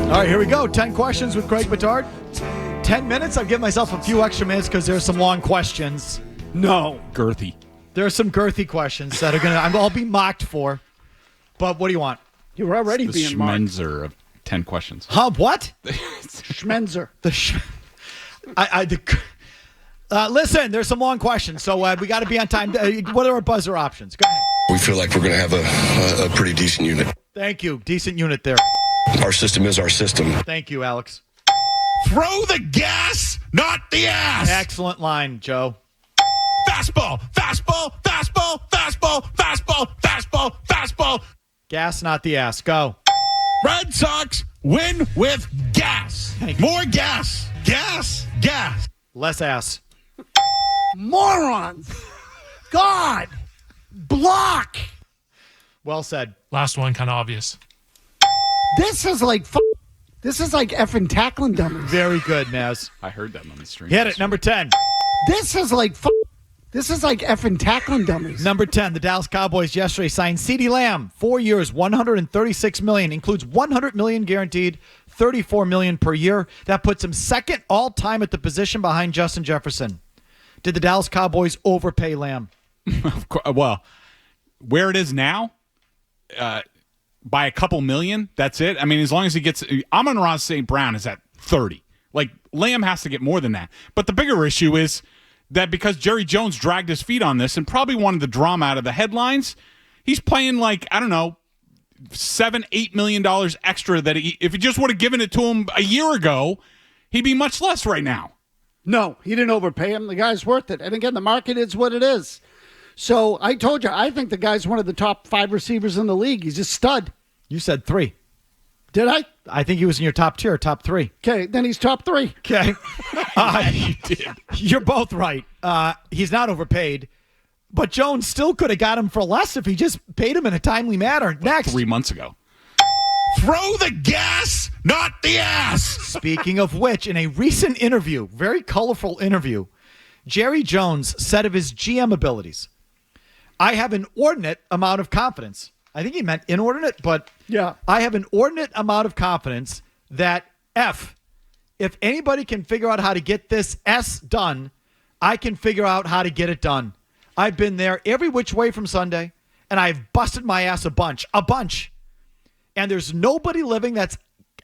All right, here we go. 10 questions with Craig Bedard. 10 minutes. I'll give myself a few extra minutes because there's some long questions. No. Girthy. There are some girthy questions that are going to, I'll be mocked for. But what do you want? You're already The being mocked. Schmenzer of 10 questions. Huh? What? Schmenzer. Listen, there's some long questions, so we got to be on time. What are our buzzer options? Go ahead. We feel like we're going to have a pretty decent unit. Thank you. Decent unit there. Our system is our system. Thank you, Alex. Throw the gas, not the ass. Excellent line, Joe. Fastball, fastball, fastball, fastball, fastball, fastball, fastball. Gas, not the ass. Go. Red Sox win with gas. More gas. Gas, gas. Less ass. Morons. God. Block. Well said. Last one, kind of obvious. This is like effing tackling dummies. Very good, Mazz. I heard that on the stream. Hit it. Number 10. This is like effing tackling dummies. Number 10. The Dallas Cowboys yesterday signed CeeDee Lamb. 4 years, $136 million. Includes $100 million guaranteed, $34 million per year. That puts him second all-time at the position behind Justin Jefferson. Did the Dallas Cowboys overpay Lamb? Well, where it is now, by a couple million, that's it. I mean, as long as he gets... Amon-Ra St. Brown is at 30. Like, Lamb has to get more than that. But the bigger issue is that because Jerry Jones dragged his feet on this and probably wanted the drama out of the headlines, he's playing like, I don't know, $7-8 million extra that if he just would have given it to him a year ago, he'd be much less right now. No, he didn't overpay him. The guy's worth it. And again, the market is what it is. So I told you, I think the guy's one of the top 5 receivers in the league. He's a stud. You said 3. Did I? I think he was in your top tier, top 3. Okay, then he's top 3. Okay. You did. You're both right. He's not overpaid. But Jones still could have got him for less if he just paid him in a timely manner. Next. 3 months ago. Throw the gas, not the ass. Speaking of which, in a recent interview, very colorful interview, Jerry Jones said of his GM abilities, I have an inordinate amount of confidence. I think he meant inordinate, but Yeah. I have an inordinate amount of confidence that if anybody can figure out how to get this S done, I can figure out how to get it done. I've been there every which way from Sunday, and I've busted my ass a bunch. And there's nobody living that's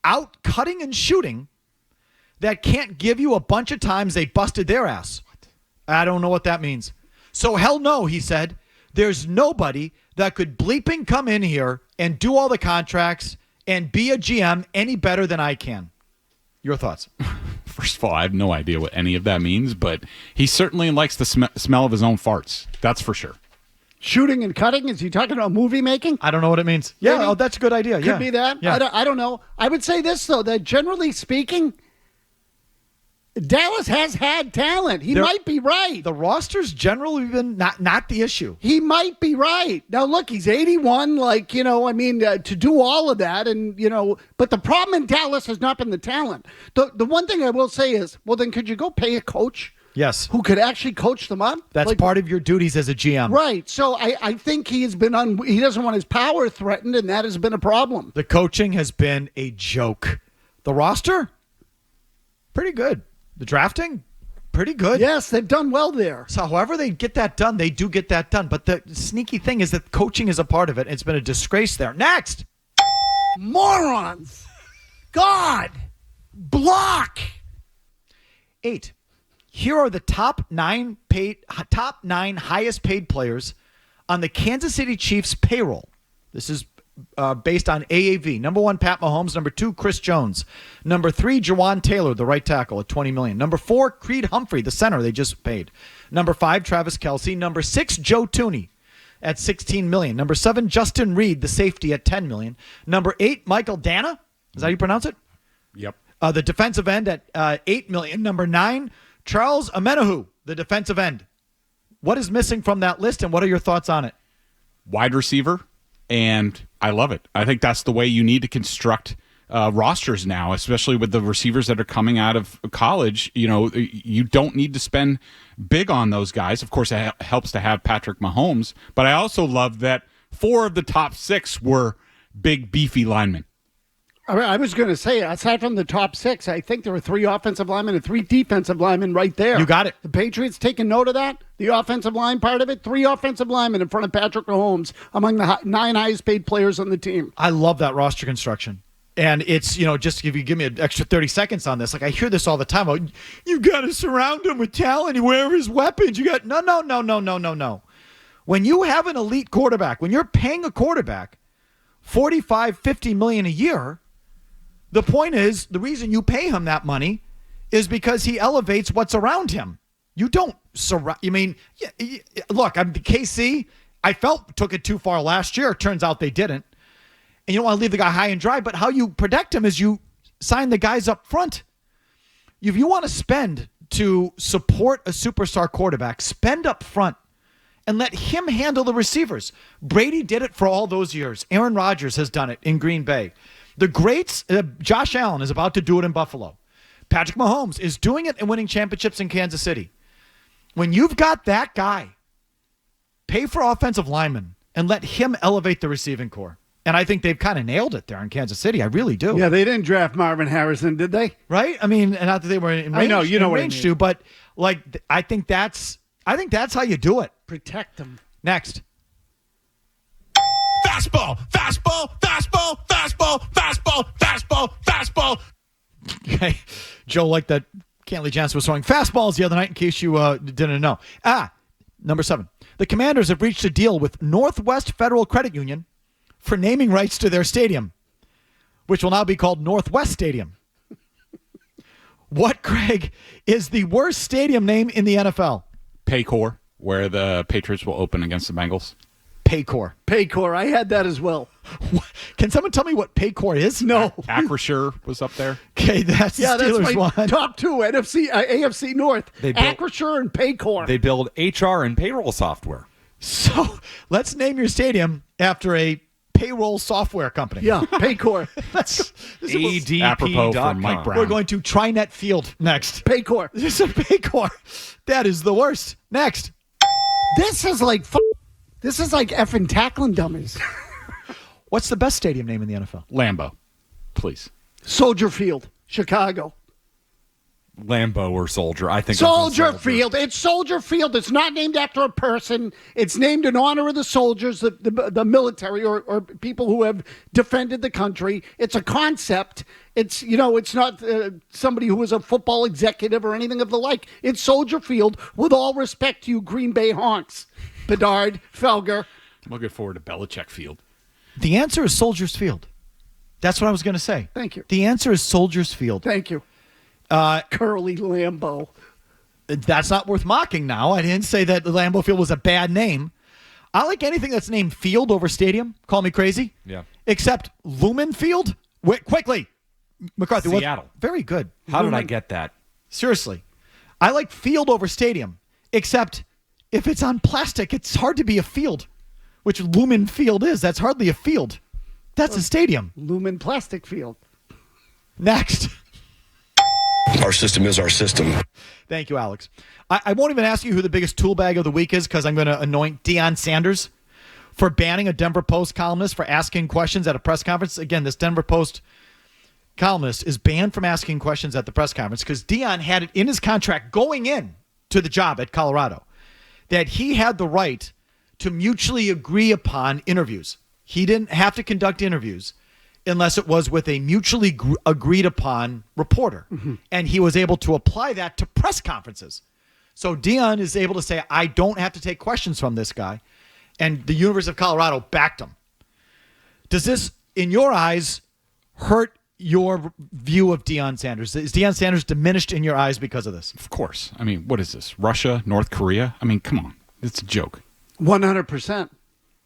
out cutting and shooting that can't give you a bunch of times they busted their ass. I don't know what that means. So hell no, he said. There's nobody that could bleeping come in here and do all the contracts and be a GM any better than I can. Your thoughts? First of all, I have no idea what any of that means, but he certainly likes the smell of his own farts. That's for sure. Shooting and cutting? Is he talking about movie making? I don't know what it means. Yeah, Maybe. that's a good idea. Could be that. Yeah. I don't know. I would say this, though, that generally speaking, Dallas has had talent. He might be right. The roster's generally been not the issue. He might be right. Now, look, he's 81, to do all of that. But the problem in Dallas has not been the talent. The one thing I will say is, well, then could you go pay a coach? Yes. Who could actually coach them up? That's part of your duties as a GM. Right. So I think he has been he doesn't want his power threatened, and that has been a problem. The coaching has been a joke. The roster, pretty good. The drafting, pretty good. Yes, they've done well there. So however they get that done, they do get that done. But the sneaky thing is that coaching is a part of it. It's been a disgrace there. Next. Morons. God. Block. 8. Here are the top 9 highest paid players on the Kansas City Chiefs payroll. This is based on AAV. Number 1, Pat Mahomes. Number 2, Chris Jones. Number 3, Jawan Taylor, the right tackle at $20 million. Number 4, Creed Humphrey, the center they just paid. Number 5, Travis Kelce. Number 6, Joe Thuney at $16 million. Number 7, Justin Reed, the safety at $10 million. Number 8, Michael Dana. Is that how you pronounce it? Yep. The defensive end at $8 million. Number 9, Charles Amenahu, the defensive end. What is missing from that list, and what are your thoughts on it? Wide receiver, and I love it. I think that's the way you need to construct rosters now, especially with the receivers that are coming out of college. You don't need to spend big on those guys. Of course, it helps to have Patrick Mahomes, but I also love that 4 of the top 6 were big, beefy linemen. I was going to say, aside from the top 6, I think there were 3 offensive linemen and 3 defensive linemen right there. You got it. The Patriots taking note of that. The offensive line part of it, 3 offensive linemen in front of Patrick Mahomes among the 9 highest paid players on the team. I love that roster construction. And it's, just if you give me an extra 30 seconds on this, like I hear this all the time. Oh, you got to surround him with talent. Wherever his weapons, you got no. When you have an elite quarterback, when you're paying a quarterback $45-50 million a year, the point is, the reason you pay him that money is because he elevates what's around him. You don't surround. Look, I'm the KC. I felt took it too far last year. Turns out they didn't. And you don't want to leave the guy high and dry. But how you protect him is you sign the guys up front. If you want to spend to support a superstar quarterback, spend up front and let him handle the receivers. Brady did it for all those years. Aaron Rodgers has done it in Green Bay. The greats, Josh Allen is about to do it in Buffalo. Patrick Mahomes is doing it and winning championships in Kansas City. When you've got that guy, pay for offensive linemen and let him elevate the receiving core. And I think they've kind of nailed it there in Kansas City. I really do. Yeah, they didn't draft Marvin Harrison, did they? Right? I mean, and not that they were in range, I know, you know what I mean. to, but like I think that's how you do it. Protect them. Next. Fastball. Okay. Joe liked that Cantley Jansen was throwing fastballs the other night, in case you didn't know. Number 7. The Commanders have reached a deal with Northwest Federal Credit Union for naming rights to their stadium, which will now be called Northwest Stadium. What, Craig, is the worst stadium name in the NFL? Paycor, where the Patriots will open against the Bengals. Paycor. I had that as well. Can someone tell me what Paycor is? No. Acrisure was up there. Okay, that's the Steelers that's my one. top 2, AFC North. Acrisure and Paycor. They build HR and payroll software. So let's name your stadium after a payroll software company. Yeah, Paycor. Apropos for Mike ADP.com. Brown. We're going to TriNet Field next. Paycor. This is a Paycor. That is the worst. Next. This is like effing tackling dummies. What's the best stadium name in the NFL? Lambeau, please. Soldier Field, Chicago. Lambeau or Soldier. I think Soldier Field. It's Soldier Field. It's not named after a person. It's named in honor of the soldiers, the military, or people who have defended the country. It's a concept. It's not somebody who is a football executive or anything of the like. It's Soldier Field. With all respect to you, Green Bay honks, Bedard, Felger. I'm looking forward to Belichick Field. The answer is Soldiers Field. That's what I was going to say. Thank you. The answer is Soldiers Field. Thank you. Curly Lambeau. That's not worth mocking now. I didn't say that Lambeau Field was a bad name. I like anything that's named Field over Stadium. Call me crazy. Yeah. Except Lumen Field. Wait, quickly. McCarthy. Seattle. Very good. How did I get that? Seriously. I like Field over Stadium. Except if it's on plastic, it's hard to be a field. Which Lumen Field is. That's hardly a field. That's a stadium. Lumen Plastic Field. Next. Our system is our system. Thank you, Alex. I won't even ask you who the biggest tool bag of the week is because I'm going to anoint Deion Sanders for banning a Denver Post columnist for asking questions at a press conference. Again, this Denver Post columnist is banned from asking questions at the press conference because Deion had it in his contract going in to the job at Colorado that he had the right to mutually agree upon interviews. He didn't have to conduct interviews unless it was with a mutually agreed upon reporter. Mm-hmm. And he was able to apply that to press conferences. So Deion is able to say, I don't have to take questions from this guy. And the University of Colorado backed him. Does this, in your eyes, hurt your view of Deion Sanders? Is Deion Sanders diminished in your eyes because of this? Of course. I mean, what is this? Russia, North Korea? I mean, come on. It's a joke. 100%.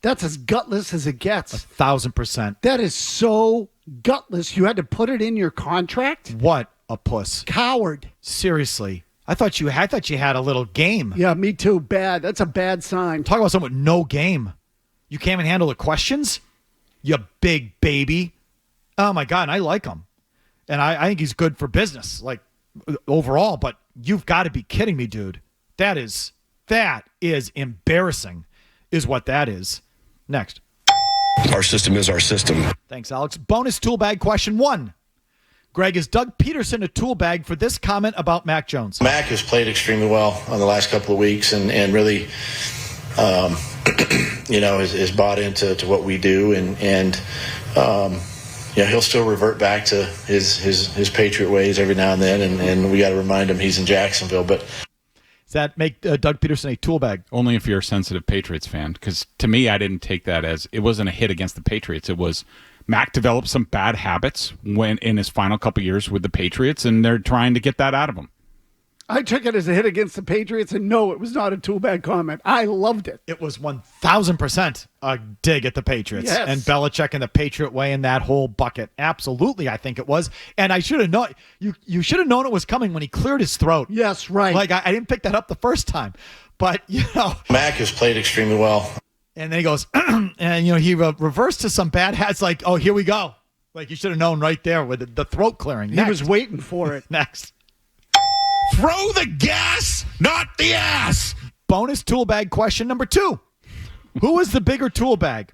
That's as gutless as it gets. 1,000%. That is so gutless. You had to put it in your contract? What a puss. Coward. Seriously. I thought you had a little game. Yeah, me too. Bad. That's a bad sign. Talk about someone with no game. You can't even handle the questions? You big baby. Oh, my God. And I like him. And I think he's good for business, like, overall. But you've got to be kidding me, dude. That is embarrassing, is what that is. Next. Our system is our system. Thanks, Alex. Bonus tool bag question 1. Greg, is Doug Peterson a tool bag for this comment about Mac Jones? Mac has played extremely well on the last couple of weeks and really, is bought into what we do. And he'll still revert back to his Patriot ways every now and then. And we got to remind him he's in Jacksonville. But does that make Doug Peterson a tool bag? Only if you're a sensitive Patriots fan. Because to me, I didn't take that as it wasn't a hit against the Patriots. It was Mac developed some bad habits when in his final couple years with the Patriots, and they're trying to get that out of him. I took it as a hit against the Patriots, and no, it was not a tool bag comment. I loved it. It was 1,000% a dig at the Patriots and Belichick and the Patriot way in that whole bucket. Absolutely, I think it was. And I should have known. You should have known it was coming when he cleared his throat. Yes, right. Like I didn't pick that up the first time, but Mac has played extremely well. And then he goes, and he reversed to some bad hats. Like, oh, here we go. Like you should have known right there with the throat clearing. He was waiting for it. Next. Throw the gas, not the ass. Bonus tool bag question number 2. Who is the bigger tool bag?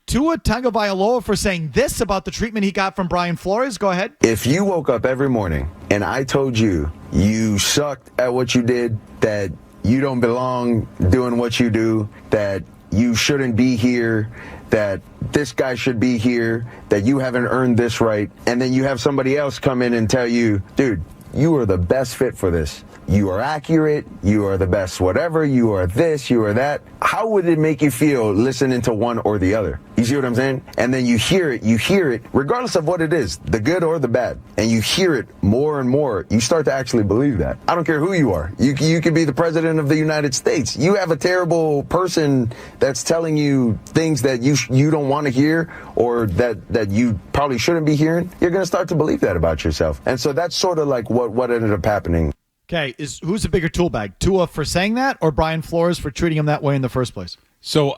Tua Tagovailoa for saying this about the treatment he got from Brian Flores. Go ahead. If you woke up every morning and I told you you sucked at what you did, that you don't belong doing what you do, that you shouldn't be here, that this guy should be here, that you haven't earned this right, and then you have somebody else come in and tell you, dude, you are the best fit for this. You are accurate. You are the best whatever. You are this. You are that. How would it make you feel listening to one or the other? You see what I'm saying? And then you hear it, regardless of what it is, the good or the bad, and you hear it more and more, you start to actually believe that. I don't care who you are. You could be the president of the United States. You have a terrible person that's telling you things that you don't want to hear or that you probably shouldn't be hearing. You're going to start to believe that about yourself. And so that's sort of like what ended up happening. Okay, who's a bigger tool bag? Tua for saying that or Brian Flores for treating him that way in the first place? So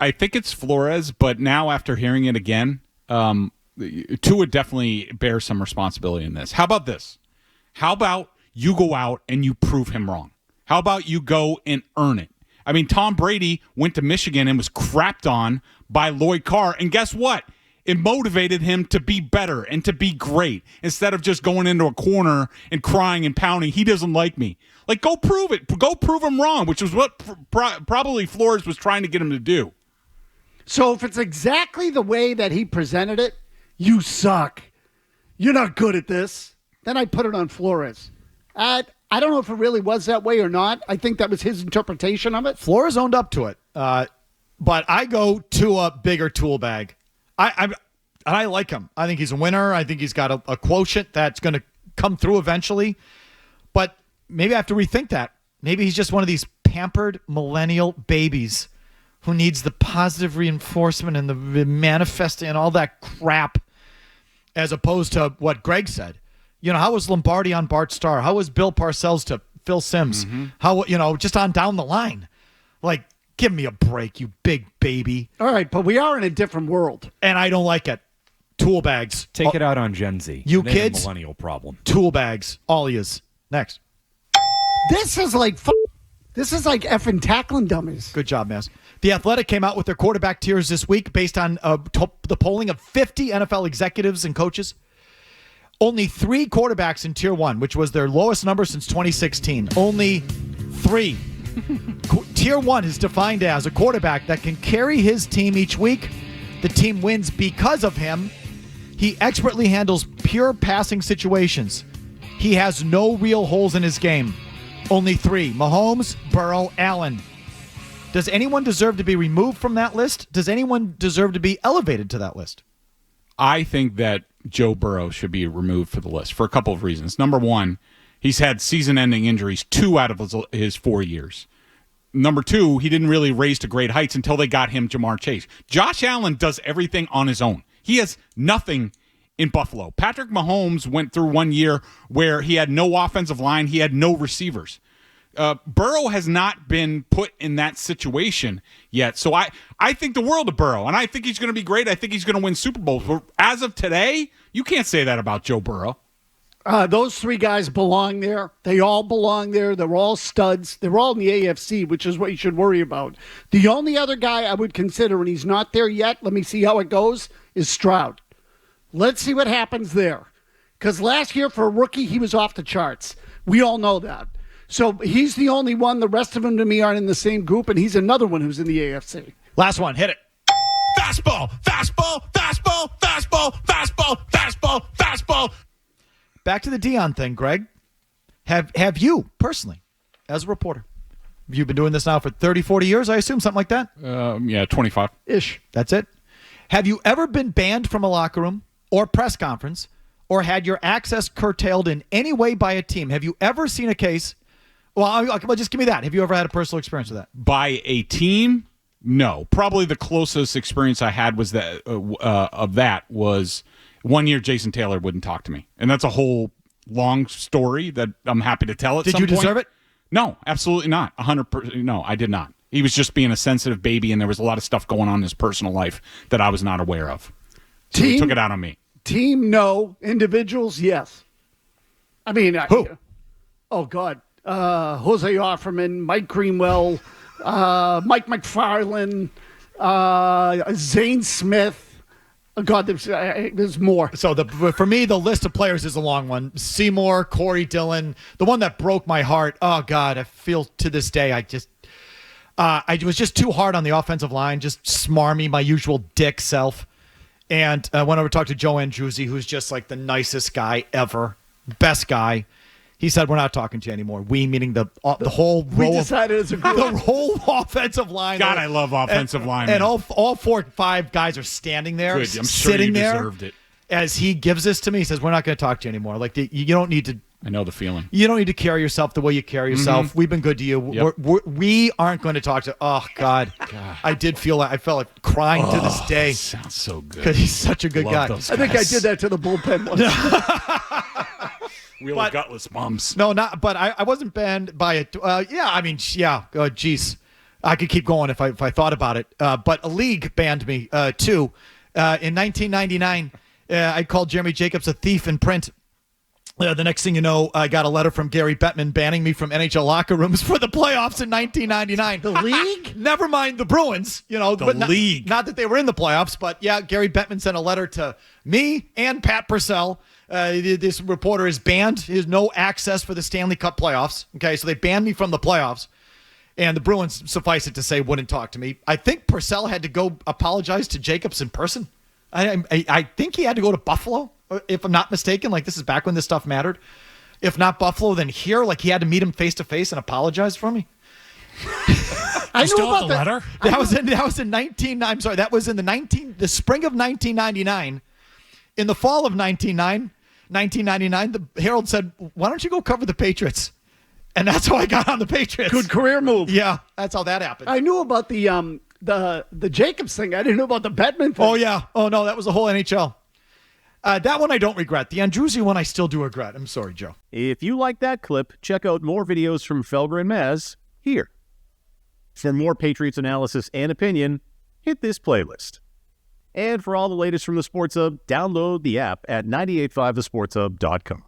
I think it's Flores, but now after hearing it again, Tua definitely bears some responsibility in this. How about this? How about you go out and you prove him wrong? How about you go and earn it? I mean, Tom Brady went to Michigan and was crapped on by Lloyd Carr, and guess what? It motivated him to be better and to be great instead of just going into a corner and crying and pounding. He doesn't like me. Like, go prove it. Go prove him wrong, which was what probably Flores was trying to get him to do. So if it's exactly the way that he presented it, you suck. You're not good at this. Then I put it on Flores. I don't know if it really was that way or not. I think that was his interpretation of it. Flores owned up to it. But I go to a bigger tool bag. I like him. I think he's a winner. I think he's got a quotient that's going to come through eventually. But maybe I have to rethink that. Maybe he's just one of these pampered millennial babies who needs the positive reinforcement and the manifesting and all that crap as opposed to what Greg said. How was Lombardi on Bart Starr? How was Bill Parcells to Phil Simms? Mm-hmm. How, just on down the line. Like, give me a break, you big baby. All right, but we are in a different world. And I don't like it. Tool bags. Take it out on Gen Z. You They have a kids. millennial problem. Tool bags. All yous. Next. This is like effing tackling dummies. Good job, Mazz. The Athletic came out with their quarterback tiers this week based on the polling of 50 NFL executives and coaches. Only 3 quarterbacks in Tier 1, which was their lowest number since 2016. Only 3. Tier 1 is defined as a quarterback that can carry his team each week. The team wins because of him. He expertly handles pure passing situations. He has no real holes in his game. Only 3. Mahomes, Burrow, Allen. Does anyone deserve to be removed from that list? Does anyone deserve to be elevated to that list? I think that Joe Burrow should be removed for the list for a couple of reasons. Number one, he's had season-ending injuries 2 out of his 4 years. Number 2, he didn't really raise to great heights until they got him Jamar Chase. Josh Allen does everything on his own. He has nothing in Buffalo. Patrick Mahomes went through 1 year where he had no offensive line. He had no receivers. Burrow has not been put in that situation yet. So I think the world of Burrow, and I think he's going to be great. I think he's going to win Super Bowls. But as of today, you can't say that about Joe Burrow. Those three guys belong there. They all belong there. They're all studs. They're all in the AFC, which is what you should worry about. The only other guy I would consider, and he's not there yet, let me see how it goes, is Stroud. Let's see what happens there. Because last year for a rookie, he was off the charts. We all know that. So he's the only one. The rest of them to me aren't in the same group, and he's another one who's in the AFC. Last one. Hit it. Fastball, fastball, fastball, fastball, fastball, fastball, fastball. Back to the Dion thing, Greg. Have you, personally, as a reporter, you've been doing this now for 30, 40 years, I assume, something like that? Yeah, 25. Ish. That's it. Have you ever been banned from a locker room or press conference or had your access curtailed in any way by a team? Have you ever seen a case? Well, just give me that. Have you ever had a personal experience with that? By a team? No. Probably the closest experience I had was that of that was 1 year Jason Taylor wouldn't talk to me. And that's a whole long story that I'm happy to tell at some point. Did you deserve it? No, absolutely not. 100%. No, I did not. He was just being a sensitive baby, and there was a lot of stuff going on in his personal life that I was not aware of. So he took it out on me. Team, no. Individuals, yes. I mean, who? Oh, God. Jose Offerman, Mike Greenwell, Mike McFarland, Zane Smith. Oh, God, there's more. So for me, the list of players is a long one. Seymour, Corey Dillon, the one that broke my heart. Oh, God, I feel to this day I was just too hard on the offensive line, just smarmy, my usual dick self. And I went over to talk to Joe Andruzzi, who's just like the nicest guy ever, best guy. He said, we're not talking to you anymore. We, meaning the whole row. We decided as a group. The whole offensive line. God, I love offensive line. And all 4 or 5 guys are standing there, Good. I'm sure sitting you there. Deserved it. As he gives this to me, he says, we're not going to talk to you anymore. Like, you don't need to. I know the feeling. You don't need to carry yourself the way you carry yourself. Mm-hmm. We've been good to you. Yep. We aren't going to talk to. Oh God. I felt like crying to this day. Sounds so good. Because he's such a good Love guy. those I think I guys. did that to the bullpen once. Wheel of gutless bums. No, not. But I wasn't banned by it. Geez, I could keep going if I thought about it. But a league banned me too. In 1999, I called Jeremy Jacobs a thief in print. The next thing you know, I got a letter from Gary Bettman banning me from NHL locker rooms for the playoffs in 1999. The league? Never mind the Bruins. League. Not that they were in the playoffs, but yeah, Gary Bettman sent a letter to me and Pat Purcell. This reporter is banned. He has no access for the Stanley Cup playoffs. Okay, so they banned me from the playoffs. And the Bruins, suffice it to say, wouldn't talk to me. I think Purcell had to go apologize to Jacobs in person. I think he had to go to Buffalo, if I'm not mistaken. Like, this is back when this stuff mattered. If not Buffalo, then here. Like, he had to meet him face to face and apologize for me. I Still know have about the that. letter? That was in the spring of 1999. In the fall of 1999, the Herald said, "Why don't you go cover the Patriots?" And that's how I got on the Patriots. Good career move. Yeah, that's how that happened. I knew about the Jacobs thing. I didn't know about the Bettman thing. Oh, yeah. Oh, no, that was the whole NHL. That one I don't regret. The Andruzzi one I still do regret. I'm sorry, Joe. If you like that clip, check out more videos from Felger and Mazz here. For more Patriots analysis and opinion, hit this playlist. And for all the latest from the Sports Hub, download the app at 985thesportshub.com.